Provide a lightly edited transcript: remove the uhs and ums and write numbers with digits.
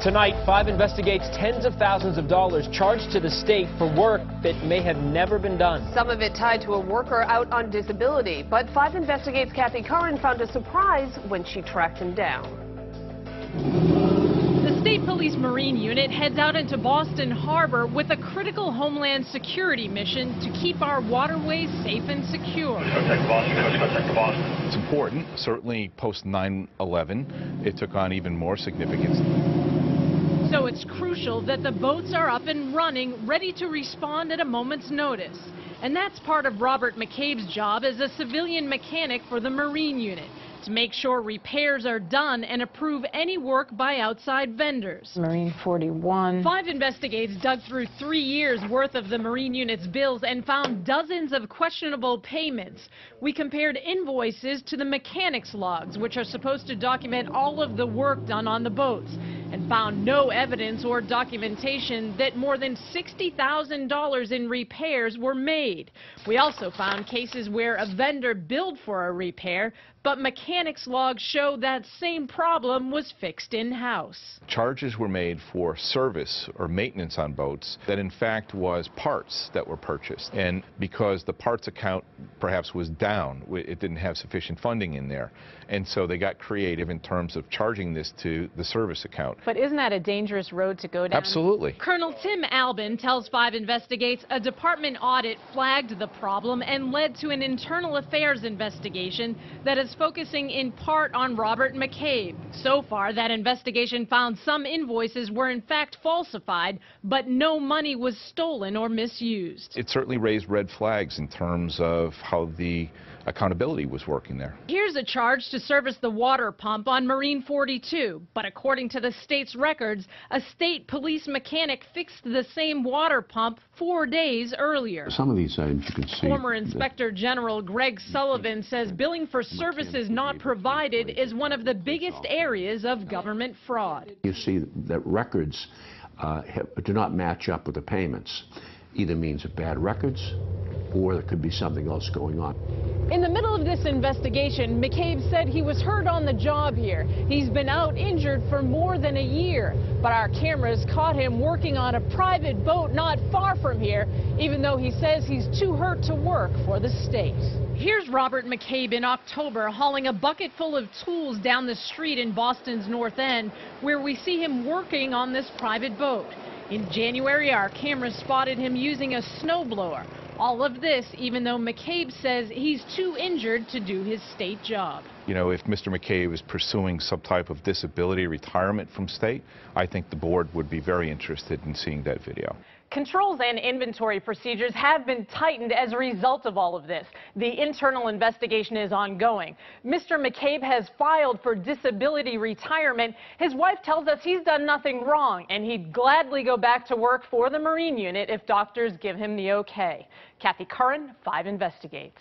Tonight, 5 investigates tens of thousands of dollars charged to the state for work that may have never been done. Some of it tied to a worker out on disability. But 5 investigates Kathy Curran found a surprise when she tracked him down. The State Police Marine Unit heads out into Boston Harbor with a critical homeland security mission to keep our waterways safe and secure. It's important. Certainly post 9/11, it took on even more significance. So it's crucial that the boats are up and running, ready to respond at a moment's notice. And that's part of Robert McCabe's job as a civilian mechanic for the Marine Unit, to make sure repairs are done and approve any work by outside vendors. Marine 41. 5 investigates dug through 3 years worth of the Marine Unit's bills and found dozens of questionable payments. We compared invoices to the mechanics logs, which are supposed to document all of the work done on the boats, and found no evidence or documentation that more than $60,000 in repairs were made. We also found cases where a vendor billed for a repair, but mechanics logs show that same problem was fixed in-house. Charges were made for service or maintenance on boats that in fact was parts that were purchased. And because the parts account perhaps was down, it didn't have sufficient funding in there. And so they got creative in terms of charging this to the service account. But isn't that a dangerous road to go down? Absolutely. Colonel Tim Albin tells 5 investigates a department audit flagged the problem and led to an internal affairs investigation that is focusing in part on Robert McCabe. So far, that investigation found some invoices were in fact falsified, but no money was stolen or misused. It certainly raised red flags in terms of how the accountability was working there. Here's a charge to service the water pump on Marine 42, but according to the state's records, a state police mechanic fixed the same water pump 4 days earlier. Some of these items you can see. Former Inspector General Greg Sullivan says billing for services not provided is one of the biggest areas of government fraud. You see that records do not match up with the payments. Either means bad records or there could be something else going on. In the middle of this investigation, McCabe said he was hurt on the job here. He's been out injured for more than a year, but our cameras caught him working on a private boat not far from here, even though he says he's too hurt to work for the state. Here's Robert McCabe in October hauling a bucket full of tools down the street in Boston's North End, where we see him working on this private boat. In January, our cameras spotted him using a snowblower. All of this, even though McCabe says he's too injured to do his state job. You know, if Mr. McCabe is pursuing some type of disability retirement from state, I think the board would be very interested in seeing that video. Controls and inventory procedures have been tightened as a result of all of this. The internal investigation is ongoing. Mr. McCabe has filed for disability retirement. His wife tells us he's done nothing wrong, and he'd gladly go back to work for the Marine Unit if doctors give him the okay. Kathy Curran, 5 investigates.